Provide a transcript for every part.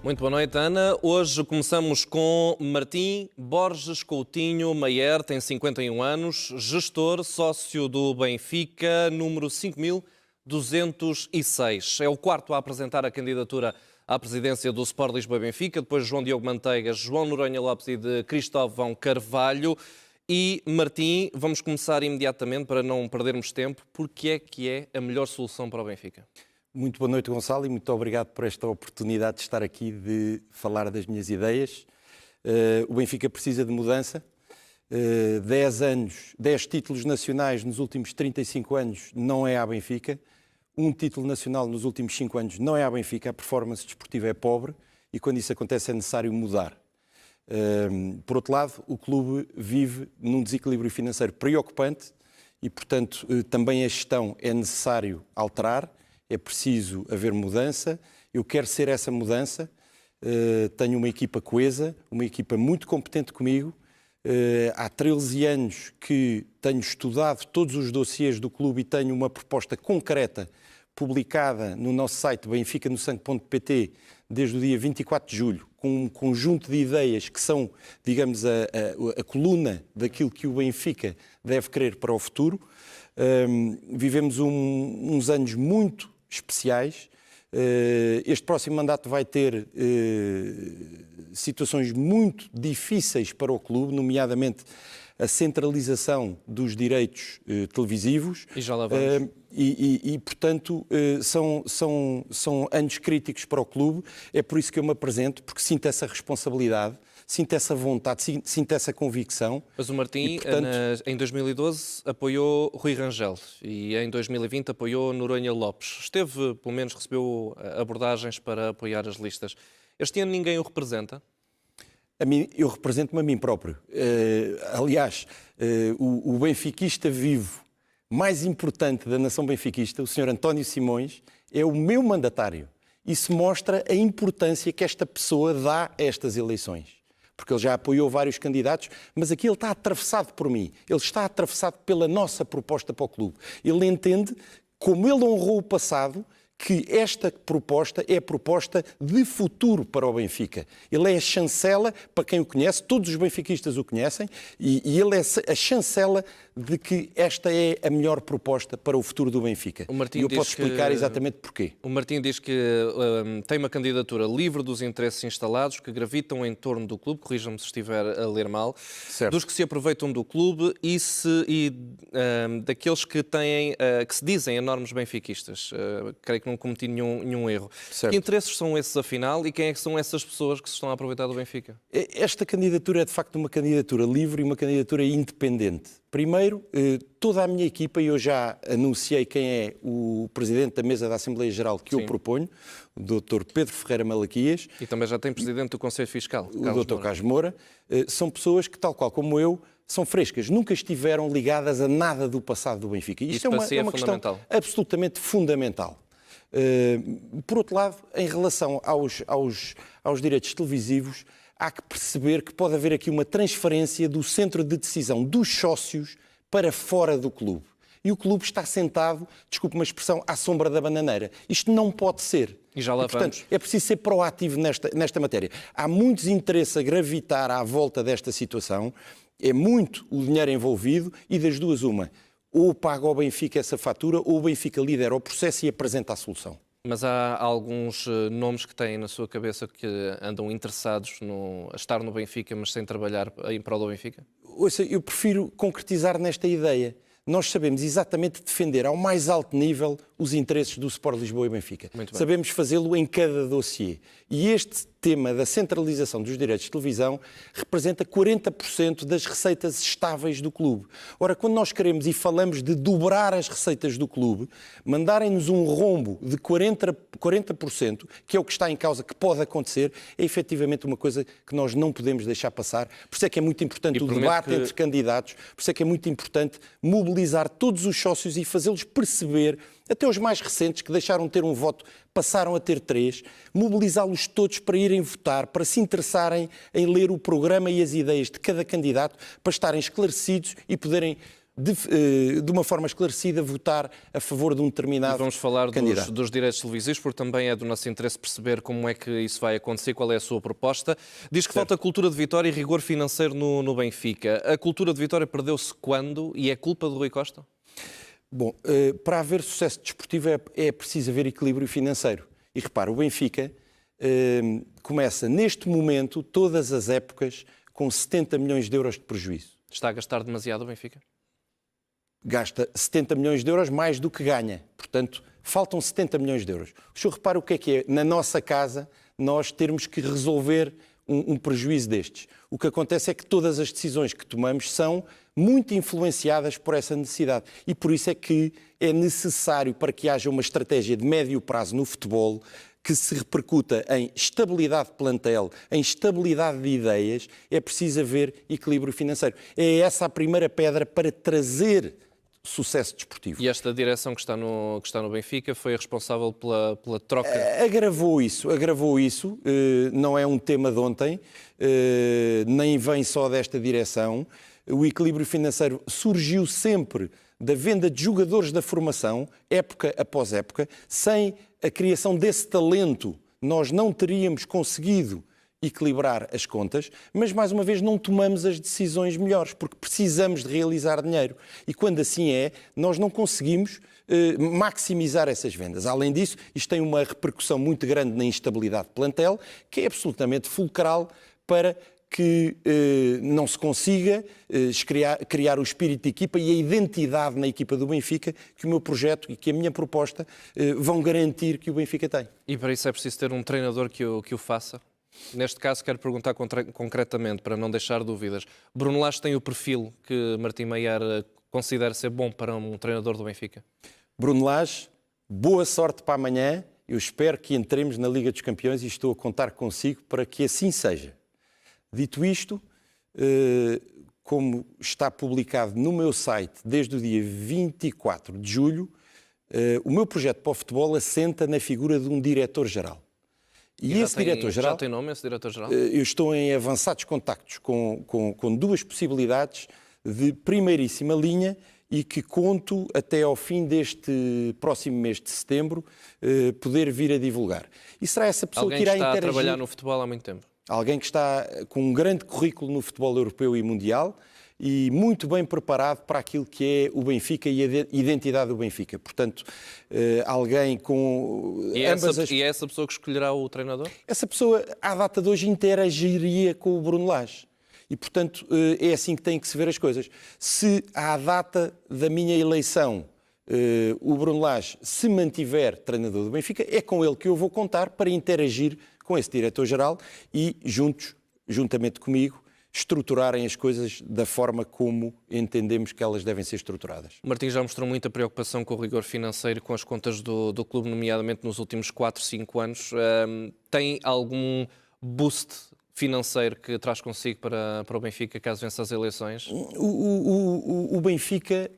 Muito boa noite, Ana. Hoje começamos com Martim Borges Coutinho Maier, tem 51 anos, gestor, sócio do Benfica, número 5206. É o quarto a apresentar a candidatura à presidência do Sport Lisboa e Benfica, depois de João Diogo Manteigas, João Noronha Lopes e de Cristóvão Carvalho. E, Martim, vamos começar imediatamente, para não perdermos tempo, porque é a melhor solução para o Benfica? Muito boa noite, Gonçalo, e muito obrigado por esta oportunidade de estar aqui, de falar das minhas ideias. O Benfica precisa de mudança. 10 títulos nacionais nos últimos 35 anos não é à Benfica. Um título nacional nos últimos 5 anos não é à Benfica. A performance desportiva é pobre e quando isso acontece é necessário mudar. Por outro lado, o clube vive num desequilíbrio financeiro preocupante e, portanto, também a gestão é necessário alterar. É preciso haver mudança. Eu quero ser essa mudança. Tenho uma equipa coesa, uma equipa muito competente comigo. Há 13 anos que tenho estudado todos os dossiês do clube e tenho uma proposta concreta publicada no nosso site benficanosangue.pt desde o dia 24 de julho, com um conjunto de ideias que são, digamos, a coluna daquilo que o Benfica deve querer para o futuro. Vivemos uns anos muito especiais. Este próximo mandato vai ter situações muito difíceis para o clube, nomeadamente a centralização dos direitos televisivos. E já lá vamos. Portanto, são anos críticos para o clube. É por isso que eu me apresento, porque sinto essa responsabilidade, sinto essa vontade, sinto essa convicção. Mas o Martim, em 2012, apoiou Rui Rangel e em 2020 apoiou Noronha Lopes. Pelo menos recebeu abordagens para apoiar as listas. Este ano ninguém o representa? Eu represento-me a mim próprio. Aliás, o benfiquista vivo mais importante da nação benfiquista, o Sr. António Simões, é o meu mandatário. Isso mostra a importância que esta pessoa dá a estas eleições. Porque ele já apoiou vários candidatos, mas aqui ele está atravessado por mim. Ele está atravessado pela nossa proposta para o clube. Ele entende, como ele honrou o passado, que esta proposta é a proposta de futuro para o Benfica. Ele é a chancela, para quem o conhece, todos os benfiquistas o conhecem, e ele é a chancela de que esta é a melhor proposta para o futuro do Benfica. E eu posso explicar exatamente porquê. O Martim diz que tem uma candidatura livre dos interesses instalados que gravitam em torno do clube, corrijam-me se estiver a ler mal, certo, dos que se aproveitam do clube e daqueles que se dizem enormes benfiquistas. Creio que não cometi nenhum erro. Certo. Que interesses são esses, afinal, e quem é que são essas pessoas que se estão a aproveitar do Benfica? Esta candidatura é, de facto, uma candidatura livre e uma candidatura independente. Primeiro, toda a minha equipa, e eu já anunciei quem é o presidente da mesa da Assembleia Geral que eu proponho, o Dr. Pedro Ferreira Malaquias. E também já tem presidente do Conselho Fiscal, o Dr. Carlos Moura. São pessoas que, tal qual como eu, são frescas, nunca estiveram ligadas a nada do passado do Benfica. Isto é uma questão absolutamente fundamental. Por outro lado, em relação aos direitos televisivos, há que perceber que pode haver aqui uma transferência do centro de decisão dos sócios para fora do clube. E o clube está sentado, desculpe uma expressão, à sombra da bananeira. Isto não pode ser. E já lá portanto, vamos. é preciso ser proativo nesta matéria. Há muitos interesses a gravitar à volta desta situação, é muito o dinheiro envolvido e das duas uma. Ou paga ao Benfica essa fatura, ou o Benfica lidera o processo e apresenta a solução. Mas há alguns nomes que têm na sua cabeça que andam interessados a estar no Benfica, mas sem trabalhar em prol do Benfica? Ouça, eu prefiro concretizar nesta ideia. Nós sabemos exatamente defender ao mais alto nível os interesses do Sport Lisboa e Benfica. Sabemos fazê-lo em cada dossiê. E este tema da centralização dos direitos de televisão representa 40% das receitas estáveis do clube. Ora, quando nós queremos e falamos de dobrar as receitas do clube, mandarem-nos um rombo de 40%, que é o que está em causa, que pode acontecer, é efetivamente uma coisa que nós não podemos deixar passar. Por isso é que é muito importante o debate entre candidatos, por isso é que é muito importante mobilizar todos os sócios e fazê-los perceber, até os mais recentes, que deixaram de ter um voto, passaram a ter 3, mobilizá-los todos para irem votar, para se interessarem em ler o programa e as ideias de cada candidato, para estarem esclarecidos e poderem de uma forma esclarecida, votar a favor de um determinado candidato. Vamos falar dos direitos televisivos, porque também é do nosso interesse perceber como é que isso vai acontecer, qual é a sua proposta. Diz que falta cultura de vitória e rigor financeiro no Benfica. A cultura de vitória perdeu-se quando e é culpa do Rui Costa? Bom, para haver sucesso desportivo é preciso haver equilíbrio financeiro. E repara, o Benfica começa neste momento, todas as épocas, com 70 milhões de euros de prejuízo. Está a gastar demasiado o Benfica? Gasta 70 milhões de euros mais do que ganha. Portanto, faltam 70 milhões de euros. O senhor repara o que é, na nossa casa, nós termos que resolver um prejuízo destes. O que acontece é que todas as decisões que tomamos são muito influenciadas por essa necessidade. E por isso é que é necessário, para que haja uma estratégia de médio prazo no futebol, que se repercuta em estabilidade de plantel, em estabilidade de ideias, é preciso haver equilíbrio financeiro. É essa a primeira pedra para trazer sucesso desportivo. E esta direção que está no Benfica foi a responsável pela troca? Agravou isso, não é um tema de ontem, nem vem só desta direção. O equilíbrio financeiro surgiu sempre da venda de jogadores da formação, época após época. Sem a criação desse talento, nós não teríamos conseguido equilibrar as contas, mas, mais uma vez, não tomamos as decisões melhores, porque precisamos de realizar dinheiro. E quando assim é, nós não conseguimos maximizar essas vendas. Além disso, isto tem uma repercussão muito grande na instabilidade de plantel, que é absolutamente fulcral para que não se consiga criar o espírito de equipa e a identidade na equipa do Benfica que o meu projeto e que a minha proposta vão garantir que o Benfica tem. E para isso é preciso ter um treinador que o faça? Neste caso, quero perguntar concretamente, para não deixar dúvidas. Bruno Lage tem o perfil que Martim Meier considera ser bom para um treinador do Benfica? Bruno Lage, boa sorte para amanhã. Eu espero que entremos na Liga dos Campeões e estou a contar consigo para que assim seja. Dito isto, como está publicado no meu site desde o dia 24 de julho, o meu projeto para o futebol assenta na figura de um diretor-geral. E esse diretor-geral... Já tem nome, esse diretor-geral? Eu estou em avançados contactos com duas possibilidades de primeiríssima linha e que conto até ao fim deste próximo mês de setembro poder vir a divulgar. E será essa pessoa que irá interagir... Alguém que está a trabalhar no futebol há muito tempo? Alguém que está com um grande currículo no futebol europeu e mundial e muito bem preparado para aquilo que é o Benfica e a identidade do Benfica. Portanto, alguém com... E é essa pessoa que escolherá o treinador? Essa pessoa, à data de hoje, interagiria com o Bruno Lage. E, portanto, é assim que têm que se ver as coisas. Se à data da minha eleição o Bruno Lage se mantiver treinador do Benfica, é com ele que eu vou contar para interagir com esse diretor-geral e, juntamente comigo, estruturarem as coisas da forma como entendemos que elas devem ser estruturadas. Martim já mostrou muita preocupação com o rigor financeiro e com as contas do clube, nomeadamente nos últimos 4, 5 anos. Tem algum boost financeiro que traz consigo para o Benfica, caso vença as eleições? O Benfica,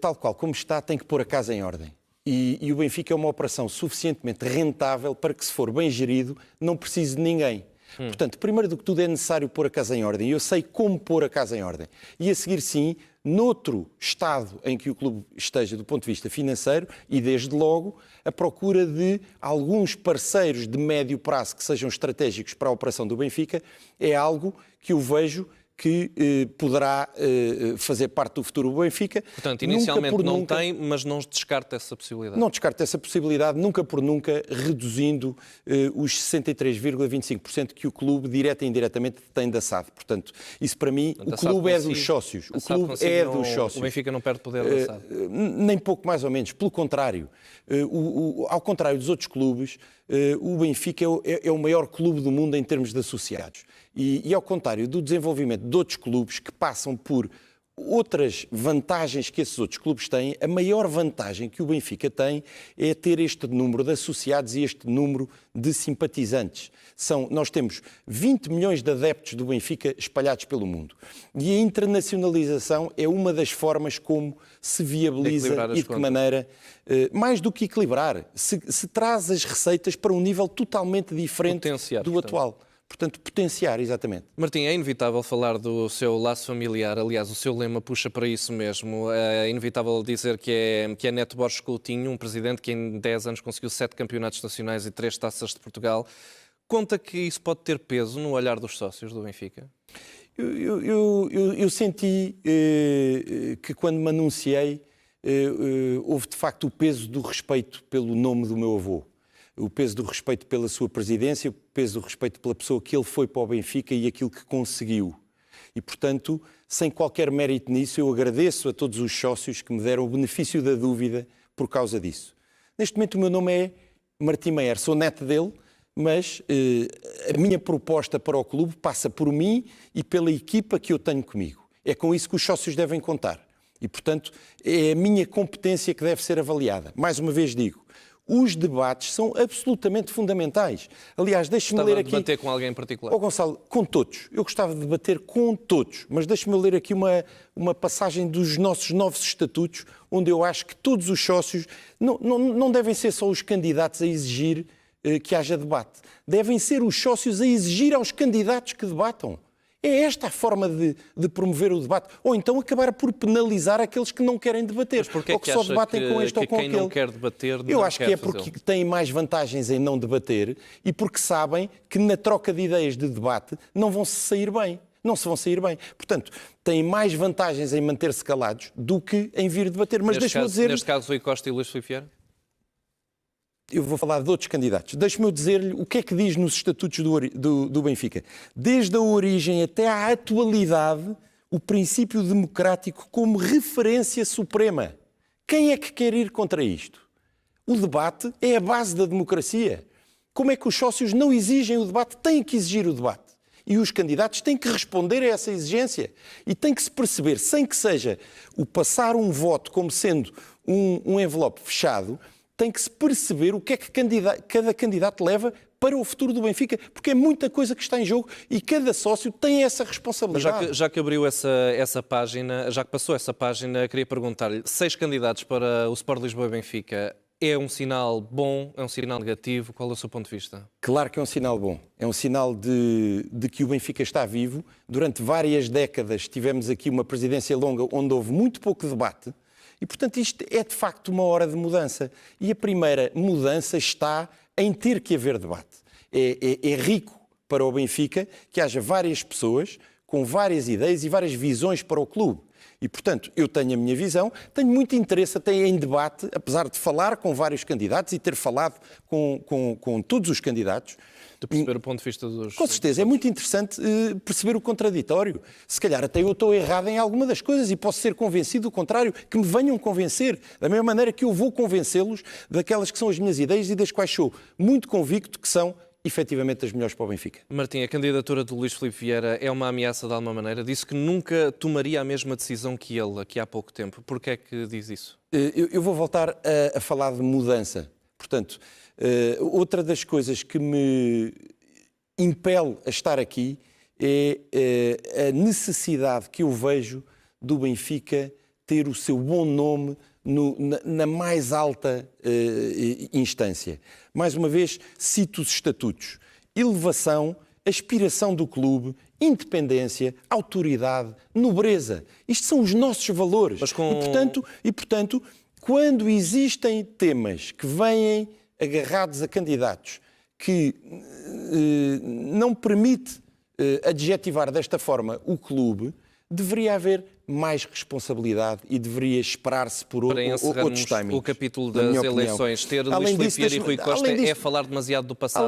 tal qual como está, tem que pôr a casa em ordem. E o Benfica é uma operação suficientemente rentável para que, se for bem gerido, não precise de ninguém. Portanto, primeiro do que tudo é necessário pôr a casa em ordem. Eu sei como pôr a casa em ordem. E a seguir, sim, noutro estado em que o clube esteja do ponto de vista financeiro e, desde logo, a procura de alguns parceiros de médio prazo que sejam estratégicos para a operação do Benfica é algo que eu vejo que poderá fazer parte do futuro do Benfica. Portanto, inicialmente não tem, mas não descarta essa possibilidade. Não descarta essa possibilidade, nunca por nunca, reduzindo os 63,25% que o clube, direta e indiretamente, tem da SAD. Portanto, isso para mim, o clube é dos sócios. O clube é dos sócios. O Benfica não perde poder da SAD. Nem pouco mais ou menos. Pelo contrário. Ao contrário dos outros clubes, o Benfica é o maior clube do mundo em termos de associados. E ao contrário do desenvolvimento de outros clubes que passam por outras vantagens que esses outros clubes têm, a maior vantagem que o Benfica tem é ter este número de associados e este número de simpatizantes. Nós temos 20 milhões de adeptos do Benfica espalhados pelo mundo. E a internacionalização é uma das formas como se viabiliza e de que maneira, mais do que equilibrar, se traz as receitas para um nível totalmente diferente do atual. Portanto, potenciar, exatamente. Martim, é inevitável falar do seu laço familiar. Aliás, o seu lema puxa para isso mesmo. É inevitável dizer que é Neto Borges Coutinho, um presidente que em 10 anos conseguiu 7 campeonatos nacionais e 3 taças de Portugal. Conta que isso pode ter peso no olhar dos sócios do Benfica? Eu senti que quando me anunciei, houve de facto o peso do respeito pelo nome do meu avô. O peso do respeito pela sua presidência, o peso do respeito pela pessoa que ele foi para o Benfica e aquilo que conseguiu. E, portanto, sem qualquer mérito nisso, eu agradeço a todos os sócios que me deram o benefício da dúvida por causa disso. Neste momento o meu nome é Martim Maier, sou neto dele, mas a minha proposta para o clube passa por mim e pela equipa que eu tenho comigo. É com isso que os sócios devem contar. E, portanto, é a minha competência que deve ser avaliada. Mais uma vez digo, os debates são absolutamente fundamentais. Aliás, deixe-me ler aqui... Gostava de debater com alguém em particular? Gonçalo, com todos. Eu gostava de debater com todos, mas deixe-me ler aqui uma passagem dos nossos novos estatutos, onde eu acho que todos os sócios não devem ser só os candidatos a exigir que haja debate. Devem ser os sócios a exigir aos candidatos que debatam. É esta a forma de promover o debate. Ou então acabar por penalizar aqueles que não querem debater. Ou que só debatem com este ou com aquele. Quem não quer debater não Eu acho que é porque têm mais vantagens em não debater e porque sabem que na troca de ideias de debate não vão se sair bem. Não se vão sair bem. Portanto, têm mais vantagens em manter-se calados do que em vir debater. Mas deixe-me dizer... Neste caso, Rui Costa e Luís Filipe Vieira? Eu vou falar de outros candidatos. Deixe-me dizer-lhe o que é que diz nos estatutos do Benfica. Desde a origem até à atualidade, o princípio democrático como referência suprema. Quem é que quer ir contra isto? O debate é a base da democracia. Como é que os sócios não exigem o debate? Têm que exigir o debate. E os candidatos têm que responder a essa exigência. E tem que se perceber, sem que seja o passar um voto como sendo um envelope fechado, tem que se perceber o que é que cada candidato leva para o futuro do Benfica, porque é muita coisa que está em jogo e cada sócio tem essa responsabilidade. Mas já que abriu essa página, já que passou essa página, queria perguntar-lhe, 6 candidatos para o Sport Lisboa e Benfica, é um sinal bom, é um sinal negativo? Qual é o seu ponto de vista? Claro que é um sinal bom. É um sinal de que o Benfica está vivo. Durante várias décadas tivemos aqui uma presidência longa onde houve muito pouco debate. E, portanto, isto é de facto uma hora de mudança. E a primeira mudança está em ter que haver debate. É rico para o Benfica que haja várias pessoas com várias ideias e várias visões para o clube. E, portanto, eu tenho a minha visão, tenho muito interesse até em debate, apesar de falar com vários candidatos e ter falado com todos os candidatos. De perceber o ponto de vista dos... Com certeza, é muito interessante perceber o contraditório. Se calhar até eu estou errado em alguma das coisas e posso ser convencido do contrário, que me venham convencer, da mesma maneira que eu vou convencê-los daquelas que são as minhas ideias e das quais sou muito convicto que são efetivamente as melhores para o Benfica. Martim, a candidatura de Luís Filipe Vieira é uma ameaça de alguma maneira? Disse que nunca tomaria a mesma decisão que ele aqui há pouco tempo. Porquê é que diz isso? Eu vou voltar a falar de mudança. Portanto, outra das coisas que me impele a estar aqui é a necessidade que eu vejo do Benfica ter o seu bom nome na mais alta instância. Mais uma vez, cito os estatutos. Elevação, aspiração do clube, independência, autoridade, nobreza. Isto são os nossos valores. E, portanto, quando existem temas que vêm agarrados a candidatos que não permite adjetivar desta forma o clube, deveria haver mais responsabilidade e deveria esperar-se por outros timings. O capítulo das eleições, ter Luís Filipe Vieira e Rui Costa é falar demasiado do passado.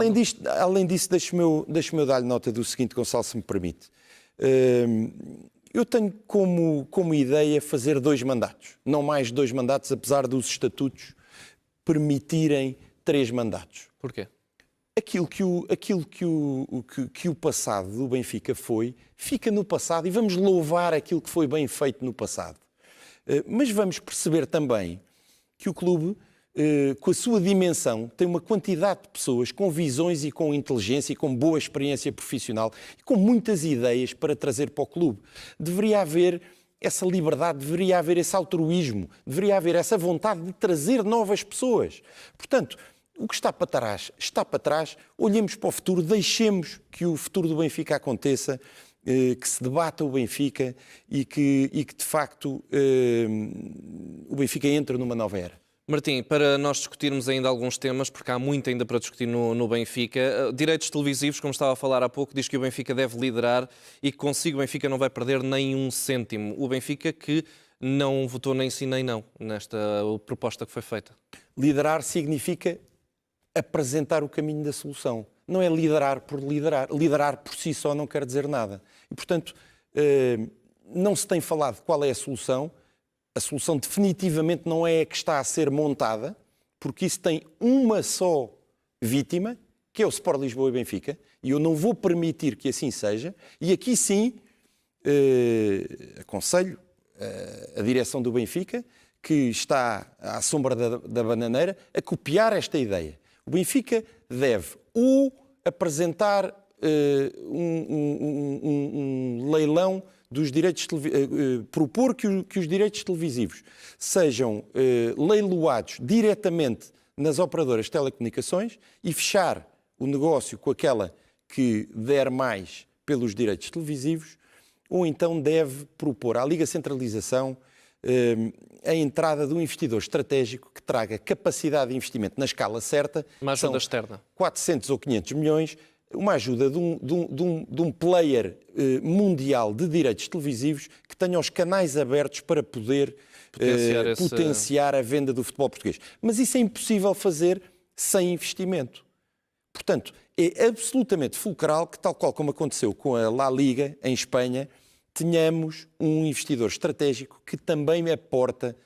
Além disso, deixe-me dar-lhe nota do seguinte, Gonçalo, se me permite. Eu tenho como ideia fazer 2 mandatos, não mais 2 mandatos, apesar dos estatutos permitirem 3 mandatos. Porquê? Aquilo que o passado do Benfica foi, fica no passado e vamos louvar aquilo que foi bem feito no passado. Mas vamos perceber também que o clube, com a sua dimensão, tem uma quantidade de pessoas com visões e com inteligência e com boa experiência profissional e com muitas ideias para trazer para o clube. Deveria haver essa liberdade, deveria haver esse altruísmo, deveria haver essa vontade de trazer novas pessoas. Portanto, O que está para trás, olhemos para o futuro, deixemos que o futuro do Benfica aconteça, que se debata o Benfica e que de facto o Benfica entre numa nova era. Martim, para nós discutirmos ainda alguns temas, porque há muito ainda para discutir no Benfica, direitos televisivos, como estava a falar há pouco, diz que o Benfica deve liderar e que consigo o Benfica não vai perder nem um cêntimo. O Benfica que não votou nem sim nem não nesta proposta que foi feita. Liderar significa apresentar o caminho da solução. Não é liderar por liderar. Liderar por si só não quer dizer nada. E, portanto, não se tem falado qual é a solução. A solução definitivamente não é a que está a ser montada, porque isso tem uma só vítima, que é o Sport Lisboa e Benfica, e eu não vou permitir que assim seja. E aqui sim, aconselho a direção do Benfica, que está à sombra da bananeira, a copiar esta ideia. O Benfica deve apresentar um leilão dos direitos propor que os direitos televisivos sejam leiloados diretamente nas operadoras de telecomunicações e fechar o negócio com aquela que der mais pelos direitos televisivos, ou então deve propor à Liga Centralização a entrada de um investidor estratégico que traga capacidade de investimento na escala certa. Uma ajuda externa. 400 ou 500 milhões, uma ajuda de um player mundial de direitos televisivos que tenha os canais abertos para poder potenciar a venda do futebol português. Mas isso é impossível fazer sem investimento. Portanto, é absolutamente fulcral que, tal qual como aconteceu com a La Liga, em Espanha, tenhamos um investidor estratégico que também aporta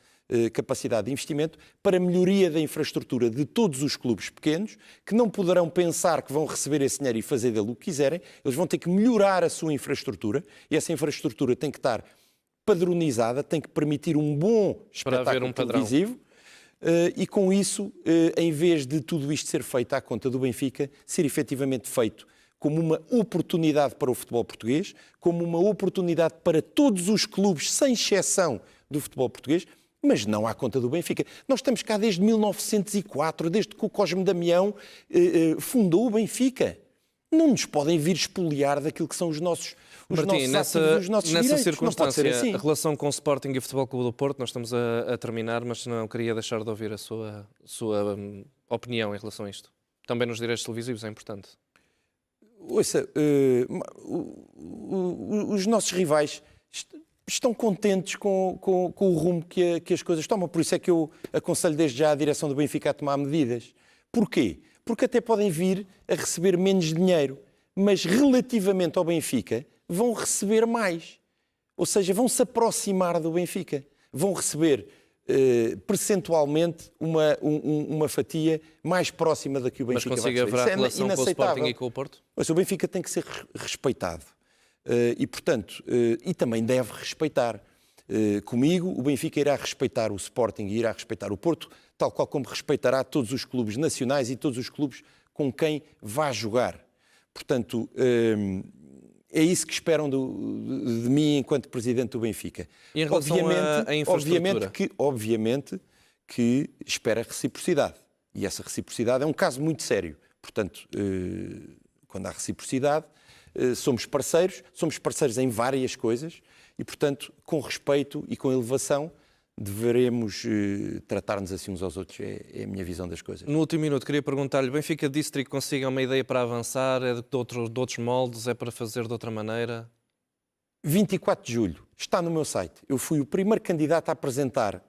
capacidade de investimento para a melhoria da infraestrutura de todos os clubes pequenos, que não poderão pensar que vão receber esse dinheiro e fazer dele o que quiserem. Eles vão ter que melhorar a sua infraestrutura e essa infraestrutura tem que estar padronizada, tem que permitir um bom espetáculo televisivo. E com isso, em vez de tudo isto ser feito à conta do Benfica, ser efetivamente feito como uma oportunidade para o futebol português, como uma oportunidade para todos os clubes, sem exceção do futebol português, mas não à conta do Benfica. Nós estamos cá desde 1904, desde que o Cosme Damião fundou o Benfica. Não nos podem vir espoliar daquilo que são os nossos Martim, nessa direitos. circunstância, assim. a relação com o Sporting e o Futebol Clube do Porto, nós estamos a terminar, mas não queria deixar de ouvir a sua opinião em relação a isto. Também nos direitos televisivos é importante. Ouça, os nossos rivais estão contentes com o rumo que as coisas tomam. Por isso é que eu aconselho desde já a direção do Benfica a tomar medidas. Porquê? Porque até podem vir a receber menos dinheiro, mas relativamente ao Benfica vão receber mais. Ou seja, vão se aproximar do Benfica. Vão receber percentualmente uma fatia mais próxima da que o Benfica vai receber. Mas consiga haver a relação com o Sporting e com o Porto? Mas o Benfica tem que ser respeitado. E, portanto, e também deve respeitar. Comigo, o Benfica irá respeitar o Sporting e irá respeitar o Porto, tal qual como respeitará todos os clubes nacionais e todos os clubes com quem vá jogar. Portanto, é isso que esperam de mim enquanto presidente do Benfica. E em relação à infraestrutura? Obviamente que espera reciprocidade. E essa reciprocidade é um caso muito sério. Portanto, quando há reciprocidade, somos parceiros em várias coisas e, portanto, com respeito e com elevação, deveremos tratar-nos assim uns aos outros. É a minha visão das coisas. No último minuto, queria perguntar-lhe, Benfica District consiga uma ideia para avançar? É de outros moldes? É para fazer de outra maneira? 24 de julho, está no meu site. Eu fui o primeiro candidato a apresentar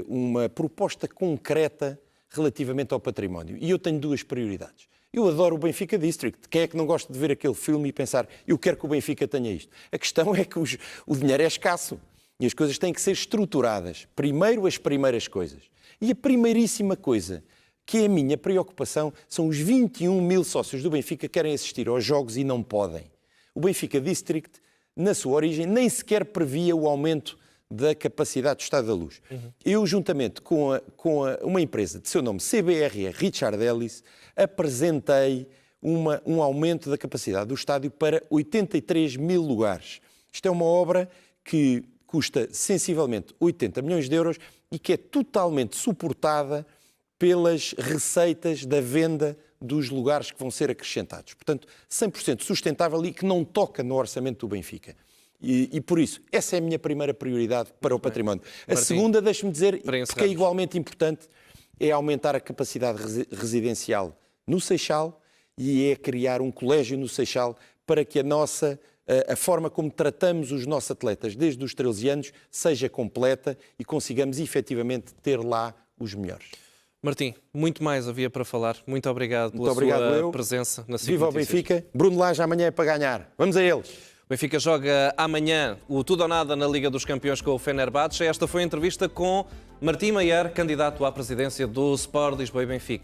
uma proposta concreta relativamente ao património. E eu tenho duas prioridades. Eu adoro o Benfica District. Quem é que não gosta de ver aquele filme e pensar eu quero que o Benfica tenha isto? A questão é que o dinheiro é escasso. E as coisas têm que ser estruturadas. Primeiro as primeiras coisas. E a primeiríssima coisa, que é a minha preocupação, são os 21 mil sócios do Benfica que querem assistir aos jogos e não podem. O Benfica District, na sua origem, nem sequer previa o aumento da capacidade do Estádio da Luz. Eu, juntamente com uma empresa de seu nome, CBRE Richard Ellis, apresentei um aumento da capacidade do estádio para 83 mil lugares. Isto é uma obra que custa sensivelmente 80 milhões de euros e que é totalmente suportada pelas receitas da venda dos lugares que vão ser acrescentados. Portanto, 100% sustentável e que não toca no orçamento do Benfica. E por isso, essa é a minha primeira prioridade para o património. A segunda, deixe-me dizer, porque é igualmente importante, é aumentar a capacidade residencial no Seixal e é criar um colégio no Seixal para que a forma como tratamos os nossos atletas desde os 13 anos seja completa e consigamos efetivamente ter lá os melhores. Martim, muito mais havia para falar. Muito obrigado pela sua presença na SIC Viva o Benfica. Bruno Lage amanhã é para ganhar. Vamos a eles. O Benfica joga amanhã o tudo ou nada na Liga dos Campeões com o Fenerbahçe. Esta foi a entrevista com Martim Maier, candidato à presidência do Sport Lisboa e Benfica.